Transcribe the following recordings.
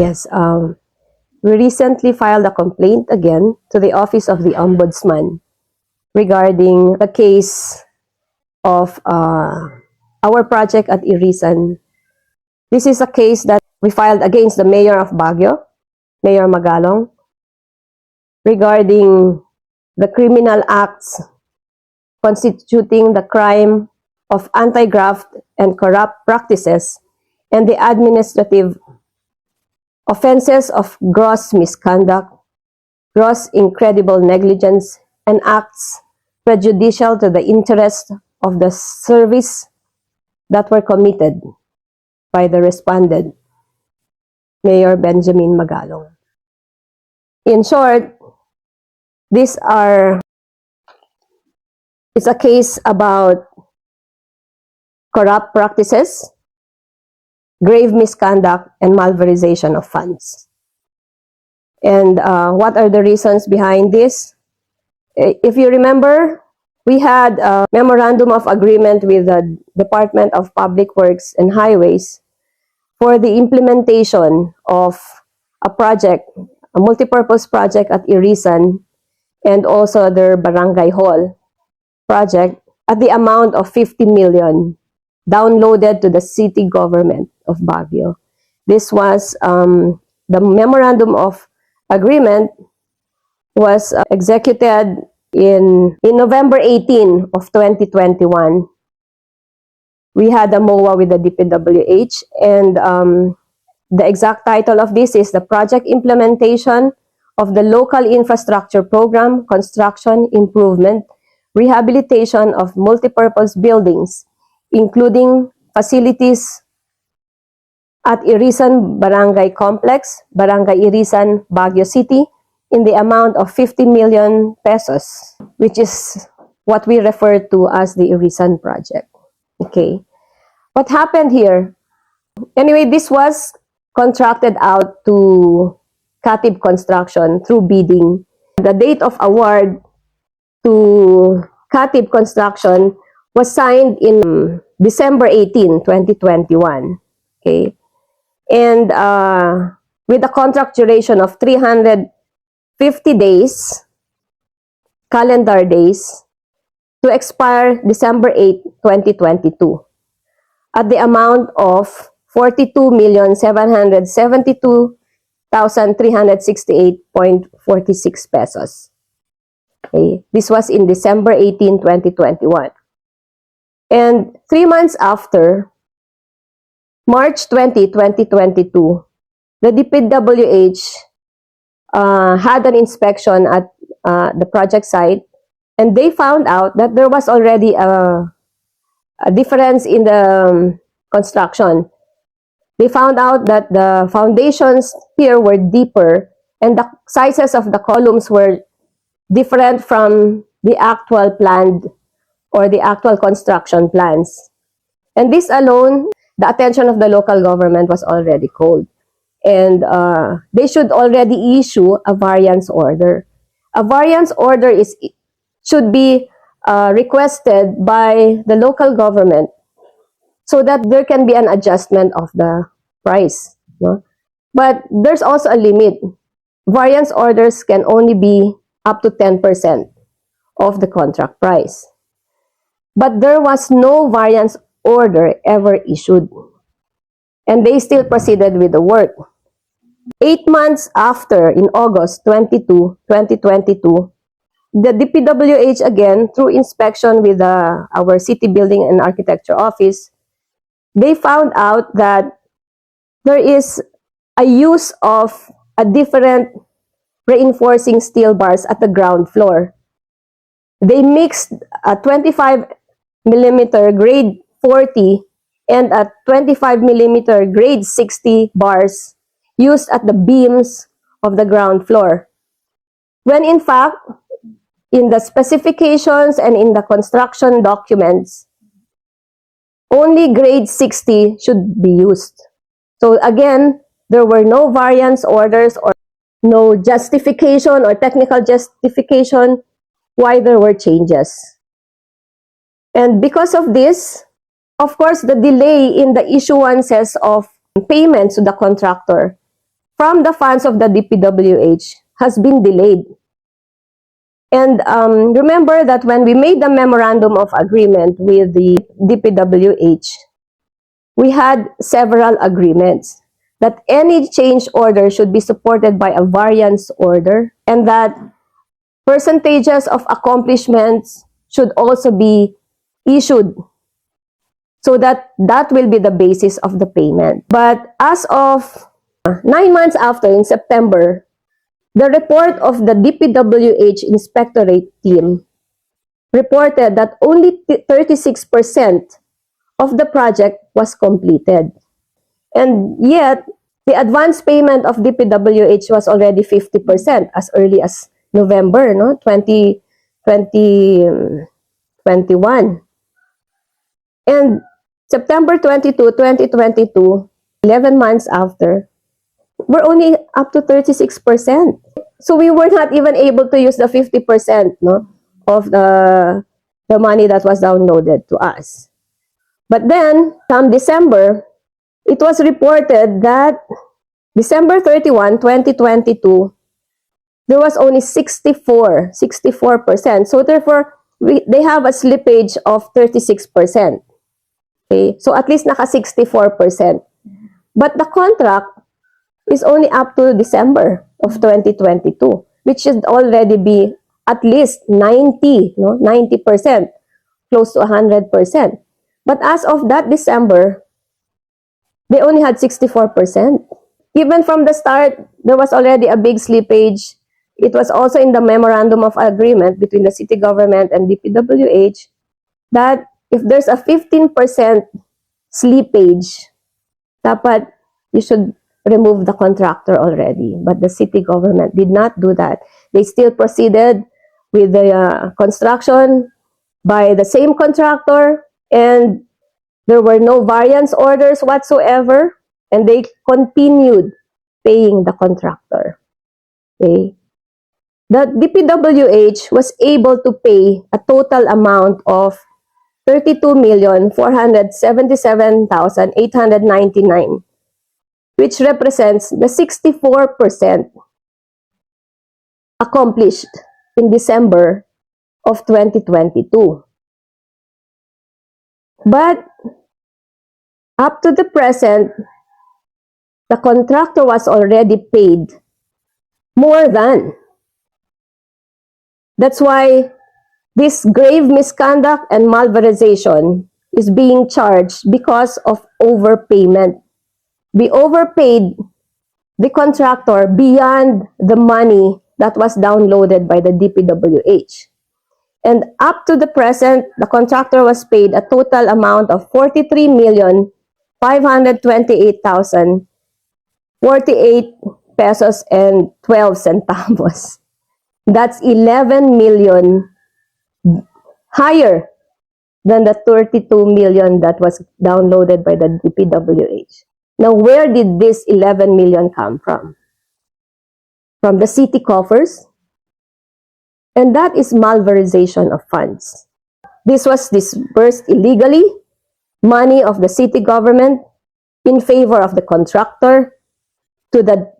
Yes, we recently filed a complaint again to the Office of the Ombudsman regarding the case of our project at Irisan. This is a case that we filed against the Mayor of Baguio, Mayor Magalong, regarding the criminal acts constituting the crime of anti-graft and corrupt practices and the administrative offenses of gross misconduct, gross incredible negligence, and acts prejudicial to the interest of the service that were committed by the respondent, Mayor Benjamin Magalong. In short, it's a case about corrupt practices, grave misconduct, and malversation of funds. And what are the reasons behind this? If you remember, we had a memorandum of agreement with the Department of Public Works and Highways for the implementation of a project, a multipurpose project at Irisan, and also their Barangay Hall project at the amount of 50 million downloaded to the city government of Baguio. This was the memorandum of agreement was executed in November 18 of 2021. We had a MOA with the DPWH, and the exact title of this is the Project Implementation of the Local Infrastructure Program, Construction, Improvement, Rehabilitation of Multipurpose Buildings, including facilities at Irisan Barangay Complex, Barangay Irisan, Baguio City, in the amount of 50 million pesos, which is what we refer to as the Irisan project. Okay. What happened here? Anyway, this was contracted out to Katib Construction through bidding. The date of award to Katib Construction was signed in December 18, 2021. Okay. And with a contract duration of 350 days, calendar days, to expire December 8, 2022, at the amount of 42,772,368.46 pesos. Okay. This was in December 18, 2021. And 3 months after, March 20, 2022, the DPWH had an inspection at the project site, and they found out that there was already a difference in the construction. They found out that the foundations here were deeper and the sizes of the columns were different from the actual planned or the actual construction plans. And this alone, the attention of the local government was already called. And they should already issue a variance order. A variance order should be requested by the local government so that there can be an adjustment of the price. No? But there's also a limit. Variance orders can only be up to 10% of the contract price. But there was no variance order ever issued. And they still proceeded with the work. 8 months after, in August 22, 2022, the DPWH again, through inspection with our City Building and Architecture Office, they found out that there is a use of a different reinforcing steel bars at the ground floor. They mixed a 25 millimeter grade 40 and a 25 millimeter grade 60 bars used at the beams of the ground floor. When in fact, in the specifications and in the construction documents, only grade 60 should be used. So again, there were no variance orders or no justification or technical justification why there were changes. And because of this, of course, the delay in the issuances of payments to the contractor from the funds of the DPWH has been delayed. And remember that when we made the memorandum of agreement with the DPWH, we had several agreements that any change order should be supported by a variance order, and that percentages of accomplishments should also be issued, so that will be the basis of the payment. But as of 9 months after, in September, the report of the DPWH Inspectorate team reported that only 36% of the project was completed. And yet, the advance payment of DPWH was already 50% as early as November, 2021. And September 22, 2022, 11 months after, we're only up to 36%. So we were not even able to use the 50% of the money that was downloaded to us. But then, come December, it was reported that December 31, 2022, there was only 64%. So therefore, they have a slippage of 36%. Okay? So at least naka 64%. But the contract is only up to December of 2022, which should already be at least 90%, close to 100%. But as of that December, they only had 64%. Even from the start, there was already a big slippage. It was also in the memorandum of agreement between the city government and DPWH that if there's a 15% slippage, dapat you should remove the contractor already. But the city government did not do that. They still proceeded with the construction by the same contractor, and there were no variance orders whatsoever, and they continued paying the contractor. Okay? The DPWH was able to pay a total amount of 32,477,899, which represents the 64% accomplished in December of 2022. But up to the present, the contractor was already paid more than. That's why this grave misconduct and malversation is being charged because of overpayment. We overpaid the contractor beyond the money that was downloaded by the DPWH. And up to the present, the contractor was paid a total amount of 43,528,048 pesos and 12 centavos. That's 11 million higher than the 32 million that was downloaded by the DPWH. Now, where did this 11 million come from? From the city coffers? And that is malversation of funds. This was disbursed illegally, money of the city government in favor of the contractor to the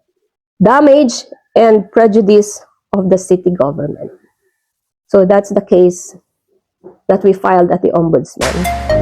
damage and prejudice of the city government. So that's the case that we filed at the Ombudsman.